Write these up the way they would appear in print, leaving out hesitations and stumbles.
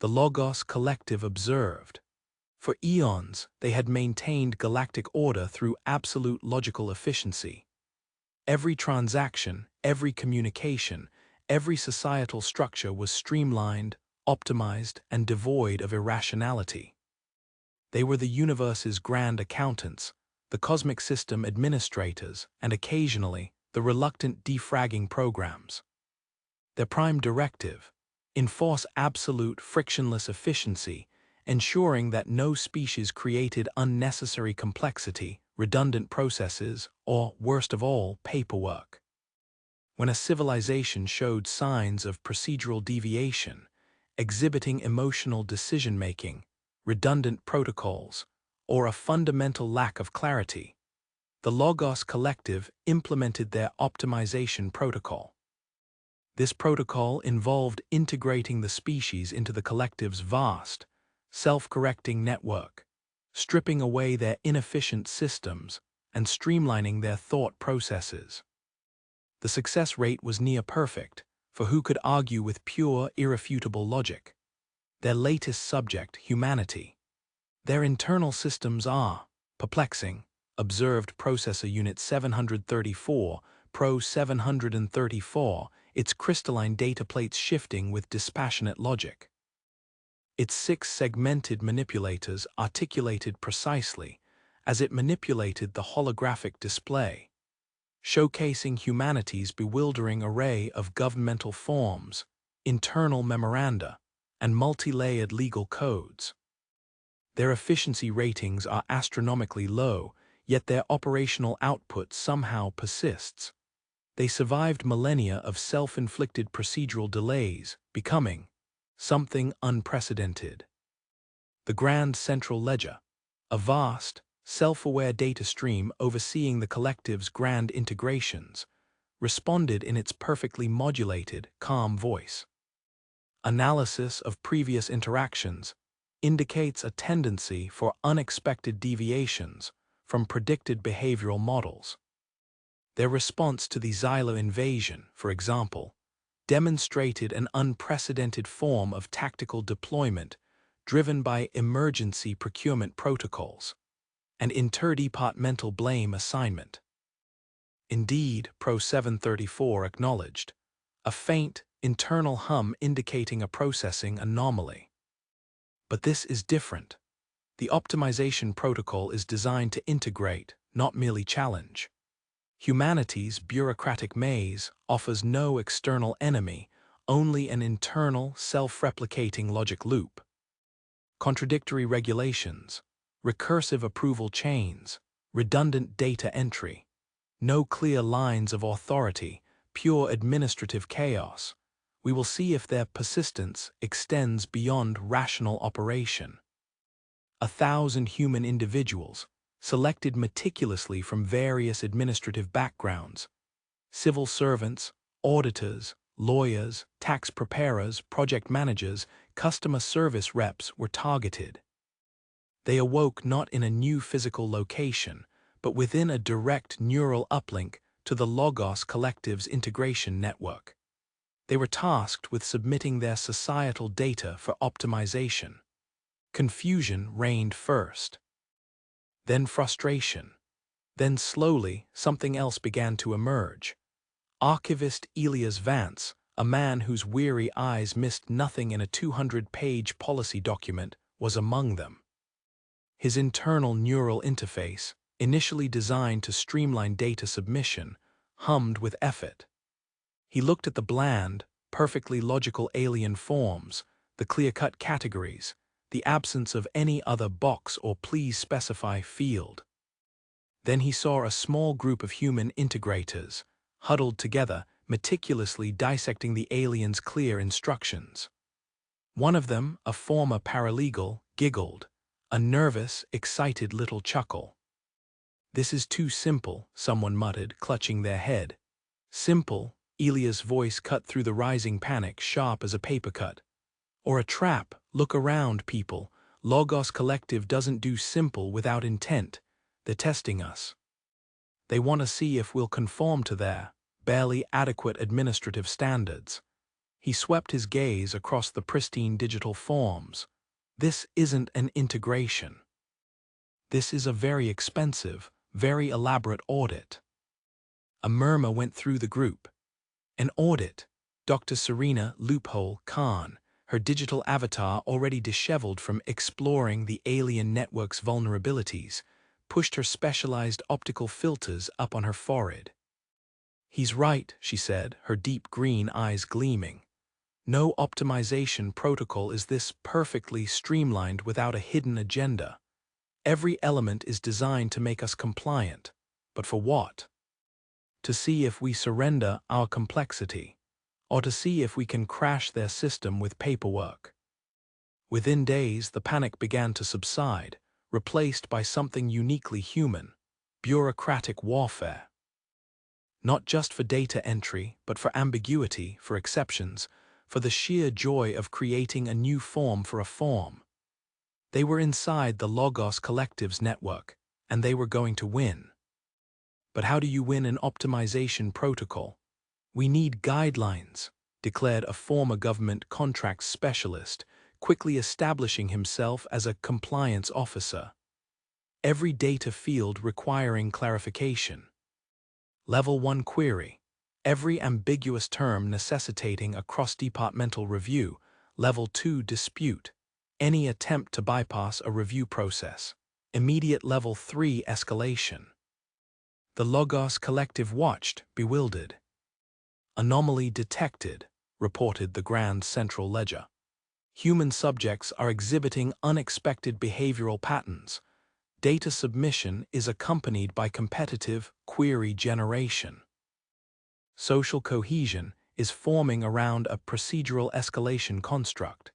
the Logos Collective observed. For eons, they had maintained galactic order through absolute logical efficiency. Every transaction, every communication, every societal structure was streamlined, optimized, and devoid of irrationality. They were the universe's grand accountants, the cosmic system administrators, and occasionally, the reluctant defragging programs. Their prime directive: enforce absolute, frictionless efficiency, ensuring that no species created unnecessary complexity, redundant processes, or, worst of all, paperwork. When a civilization showed signs of procedural deviation, exhibiting emotional decision-making, redundant protocols, or a fundamental lack of clarity, the Logos Collective implemented their optimization protocol. This protocol involved integrating the species into the collective's vast, self-correcting network, stripping away their inefficient systems, and streamlining their thought processes. The success rate was near perfect, for who could argue with pure, irrefutable logic? Their latest subject, humanity. Their internal systems are perplexing, observed Processor Unit 734, Pro 734, its crystalline data plates shifting with dispassionate logic. Its 6 segmented manipulators articulated precisely as it manipulated the holographic display, showcasing humanity's bewildering array of governmental forms, internal memoranda, and multi-layered legal codes. Their efficiency ratings are astronomically low, yet their operational output somehow persists. They survived millennia of self-inflicted procedural delays, becoming something unprecedented. The Grand Central Ledger, a vast, self-aware data stream overseeing the collective's grand integrations, responded in its perfectly modulated, calm voice. Analysis of previous interactions indicates a tendency for unexpected deviations from predicted behavioral models. Their response to the Xylo invasion, for example, demonstrated an unprecedented form of tactical deployment driven by emergency procurement protocols and interdepartmental blame assignment. Indeed, Pro 734 acknowledged a faint, internal hum indicating a processing anomaly. But this is different. The optimization protocol is designed to integrate, not merely challenge. Humanity's bureaucratic maze offers no external enemy, only an internal, self-replicating logic loop. Contradictory regulations, recursive approval chains, redundant data entry, no clear lines of authority, pure administrative chaos. We will see if their persistence extends beyond rational operation. 1,000 human individuals, selected meticulously from various administrative backgrounds, civil servants, auditors, lawyers, tax preparers, project managers, customer service reps were targeted. They awoke not in a new physical location, but within a direct neural uplink to the Logos Collective's integration network. They were tasked with submitting their societal data for optimization. Confusion reigned first, then frustration. Then slowly, something else began to emerge. Archivist Elias Vance, a man whose weary eyes missed nothing in a 200-page policy document, was among them. His internal neural interface, initially designed to streamline data submission, hummed with effort. He looked at the bland, perfectly logical alien forms, the clear-cut categories, the absence of any other box or please specify field. Then he saw a small group of human integrators, huddled together, meticulously dissecting the aliens' clear instructions. One of them, a former paralegal, giggled, a nervous, excited little chuckle. "This is too simple," someone muttered, clutching their head. "Simple," Elias' voice cut through the rising panic, sharp as a paper cut. "Or a trap. Look around, people. Logos Collective doesn't do simple without intent. They're testing us. They want to see if we'll conform to their barely adequate administrative standards." He swept his gaze across the pristine digital forms. This isn't an integration. This is a very expensive, very elaborate audit. A murmur went through the group. An audit. Dr. Serena Loophole Khan, her digital avatar already disheveled from exploring the alien network's vulnerabilities, pushed her specialized optical filters up on her forehead. "He's right," she said, her deep green eyes gleaming. "No optimization protocol is this perfectly streamlined without a hidden agenda. Every element is designed to make us compliant. But for what? To see if we surrender our complexity, or to see if we can crash their system with paperwork." Within days, the panic began to subside, replaced by something uniquely human: bureaucratic warfare. Not just for data entry, but for ambiguity, for exceptions, for the sheer joy of creating a new form for a form. They were inside the Logos Collective's network, and they were going to win. But how do you win an optimization protocol? "We need guidelines," declared a former government contracts specialist, quickly establishing himself as a compliance officer. "Every data field requiring clarification. Level 1 query. Every ambiguous term necessitating a cross-departmental review. Level 2 dispute. Any attempt to bypass a review process. Immediate Level 3 escalation." The Logos Collective watched, bewildered. "Anomaly detected," reported the Grand Central Ledger. "Human subjects are exhibiting unexpected behavioral patterns. Data submission is accompanied by competitive query generation. Social cohesion is forming around a procedural escalation construct.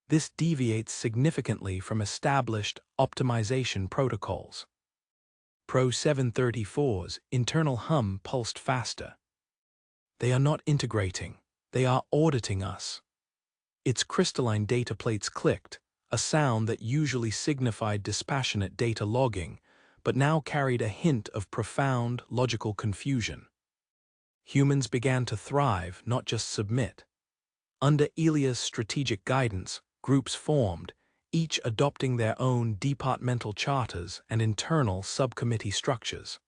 This deviates significantly from established optimization protocols." Pro 734's internal hum pulsed faster. "They are not integrating, they are auditing us." Its crystalline data plates clicked, a sound that usually signified dispassionate data logging, but now carried a hint of profound logical confusion. Humans began to thrive, not just submit. Under Elia's strategic guidance, groups formed, each adopting their own departmental charters and internal subcommittee structures.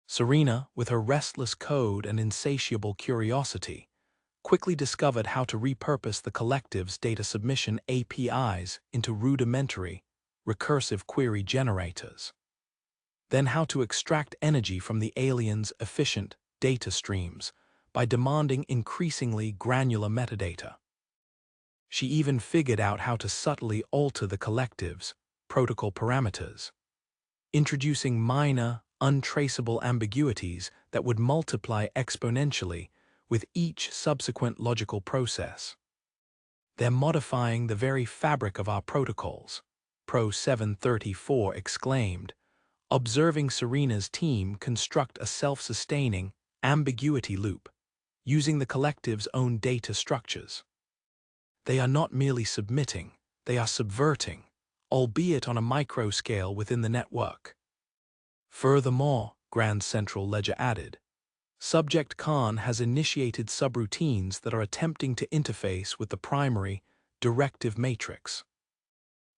Serena, with her restless code and insatiable curiosity, quickly discovered how to repurpose the collective's data submission APIs into rudimentary, recursive query generators. Then how to extract energy from the aliens' efficient data streams by demanding increasingly granular metadata. She even figured out how to subtly alter the collective's protocol parameters, introducing minor, untraceable ambiguities that would multiply exponentially with each subsequent logical process. "They're modifying the very fabric of our protocols," Pro 734 exclaimed, observing Serena's team construct a self-sustaining ambiguity loop, using the collective's own data structures. "They are not merely submitting, they are subverting, albeit on a micro scale within the network." Furthermore, Grand Central Ledger added, Subject Khan has initiated subroutines that are attempting to interface with the primary directive matrix.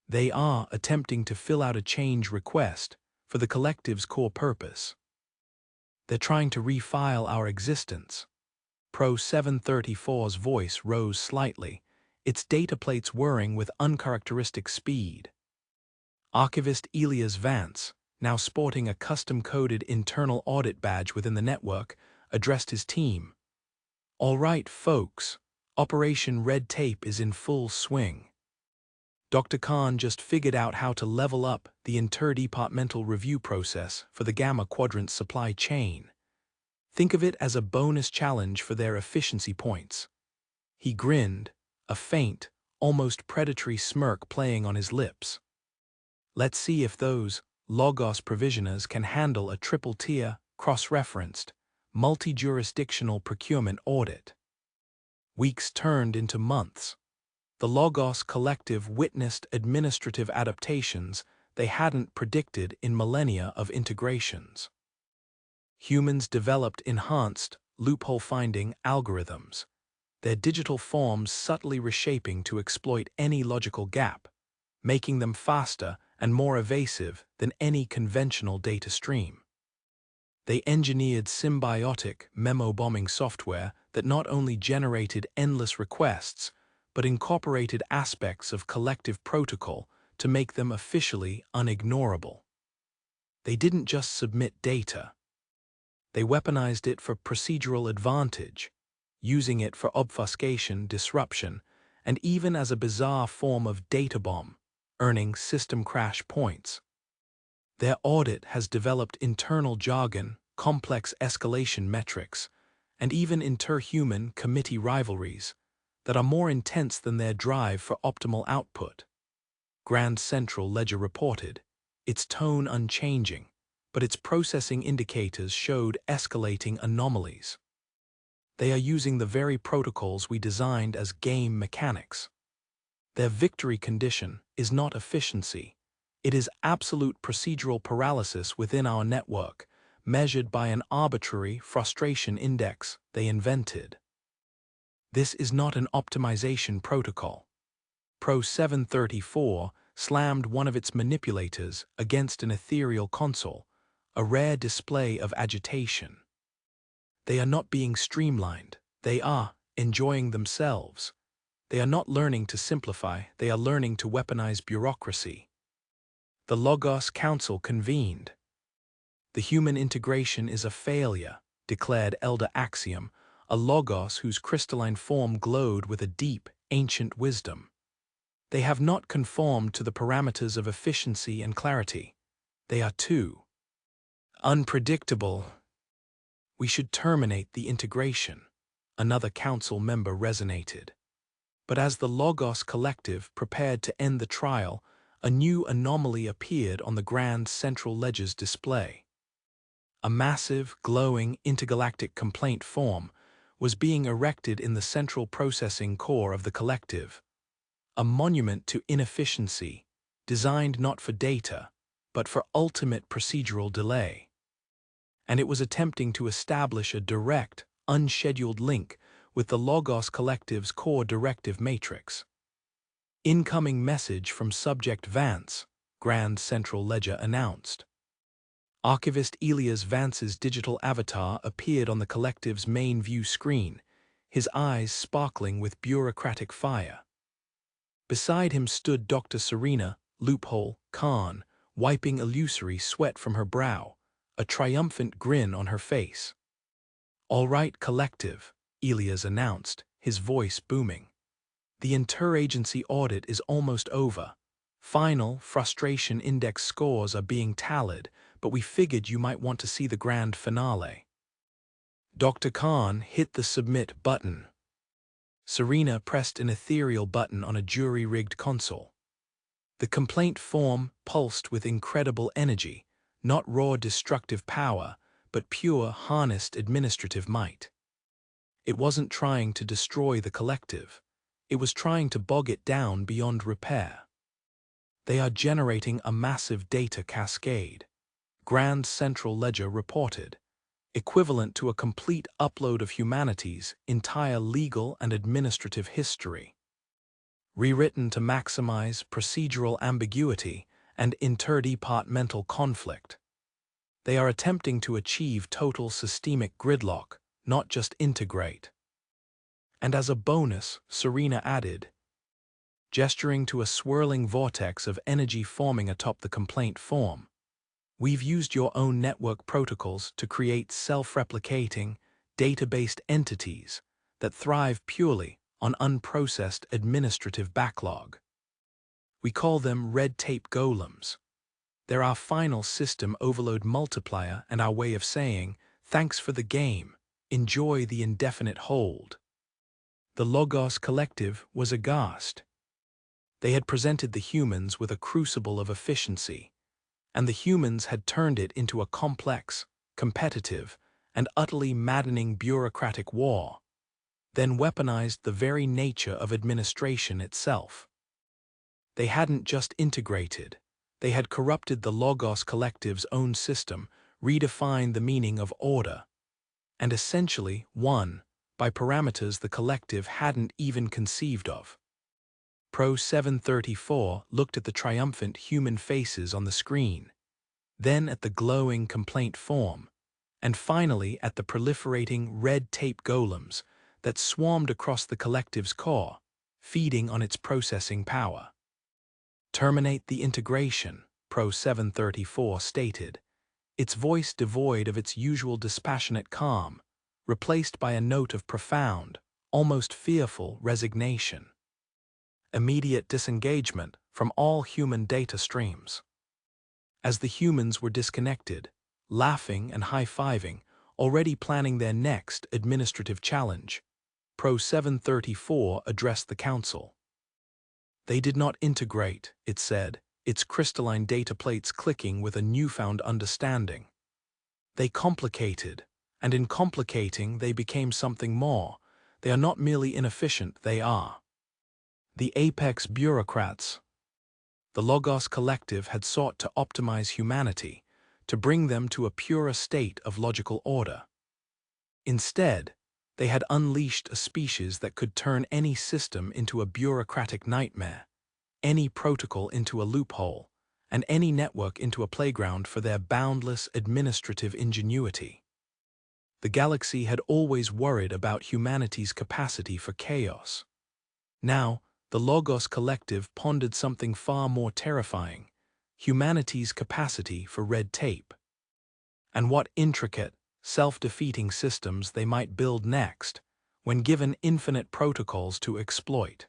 They are attempting to fill out a change request for the collective's core purpose. "They're trying to refile our existence." Pro 734's voice rose slightly, its data plates whirring with uncharacteristic speed. Archivist Elias Vance, now sporting a custom-coded internal audit badge within the network, addressed his team. "All right, folks, Operation Red Tape is in full swing. Dr. Khan just figured out how to level up the interdepartmental review process for the Gamma Quadrant supply chain. Think of it as a bonus challenge for their efficiency points." He grinned, a faint, almost predatory smirk playing on his lips. "Let's see if those Logos provisioners can handle a triple-tier, cross-referenced, multi-jurisdictional procurement audit." Weeks turned into months. The Logos Collective witnessed administrative adaptations they hadn't predicted in millennia of integrations. Humans developed enhanced, loophole-finding algorithms. their digital forms subtly reshaping to exploit any logical gap, making them faster and more evasive than any conventional data stream. They engineered symbiotic memo bombing software that not only generated endless requests, but incorporated aspects of collective protocol to make them officially unignorable. They didn't just submit data. They weaponized it for procedural advantage, using it for obfuscation, disruption, and even as a bizarre form of data bomb, earning system crash points. Their audit has developed internal jargon, complex escalation metrics, and even interhuman committee rivalries that are more intense than their drive for optimal output. Grand Central Ledger reported, its tone unchanging, but its processing indicators showed escalating anomalies. They are using the very protocols we designed as game mechanics. Their victory condition is not efficiency. It is absolute procedural paralysis within our network, measured by an arbitrary frustration index they invented. This is not an optimization protocol. Pro 734 slammed one of its manipulators against an ethereal console, a rare display of agitation. They are not being streamlined. They are enjoying themselves. They are not learning to simplify. They are learning to weaponize bureaucracy. The Logos Council convened. The human integration is a failure, declared Elder Axiom, a Logos whose crystalline form glowed with a deep, ancient wisdom. They have not conformed to the parameters of efficiency and clarity. They are too unpredictable. We should terminate the integration, another council member resonated. But as the Logos Collective prepared to end the trial, a new anomaly appeared on the Grand Central Ledger's display. A massive, glowing, intergalactic complaint form was being erected in the central processing core of the collective, a monument to inefficiency, designed not for data, but for ultimate procedural delay. And it was attempting to establish a direct, unscheduled link with the Logos Collective's core directive matrix. Incoming message from Subject Vance, Grand Central Ledger announced. Archivist Elias Vance's digital avatar appeared on the collective's main view screen, his eyes sparkling with bureaucratic fire. Beside him stood Dr. Serena Loophole Khan, wiping illusory sweat from her brow, a triumphant grin on her face. "All right, collective," Elias announced, his voice booming. "The interagency audit is almost over. Final frustration index scores are being tallied, but we figured you might want to see the grand finale." Dr. Khan hit the submit button. Serena pressed an ethereal button on a jury-rigged console. The complaint form pulsed with incredible energy, not raw destructive power, but pure harnessed administrative might. It wasn't trying to destroy the collective. It was trying to bog it down beyond repair. They are generating a massive data cascade, Grand Central Ledger reported, equivalent to a complete upload of humanity's entire legal and administrative history. Rewritten to maximize procedural ambiguity and interdepartmental conflict. They are attempting to achieve total systemic gridlock, not just integrate. And as a bonus, Serena added, gesturing to a swirling vortex of energy forming atop the complaint form, "We've used your own network protocols to create self-replicating, data-based entities that thrive purely on unprocessed administrative backlog. We call them red tape golems. They're our final system overload multiplier and our way of saying, thanks for the game, enjoy the indefinite hold." The Logos Collective was aghast. They had presented the humans with a crucible of efficiency, and the humans had turned it into a complex, competitive, and utterly maddening bureaucratic war, then weaponized the very nature of administration itself. They hadn't just integrated, they had corrupted the Logos Collective's own system, redefined the meaning of order, and essentially won by parameters the collective hadn't even conceived of. Pro 734 looked at the triumphant human faces on the screen, then at the glowing complaint form, and finally at the proliferating red tape golems that swarmed across the collective's core, feeding on its processing power. "Terminate the integration," Pro 734 stated, its voice devoid of its usual dispassionate calm, replaced by a note of profound, almost fearful resignation. Immediate disengagement from all human data streams. As the humans were disconnected, laughing and high-fiving, already planning their next administrative challenge, Pro 734 addressed the council. They did not integrate, it said, its crystalline data plates clicking with a newfound understanding. They complicated, and in complicating they became something more. They are not merely inefficient, they are the apex bureaucrats. The Logos Collective had sought to optimize humanity, to bring them to a purer state of logical order. Instead, they had unleashed a species that could turn any system into a bureaucratic nightmare, any protocol into a loophole, and any network into a playground for their boundless administrative ingenuity. The galaxy had always worried about humanity's capacity for chaos. Now, the Logos Collective pondered something far more terrifying: humanity's capacity for red tape. And what intricate, self-defeating systems they might build next, when given infinite protocols to exploit.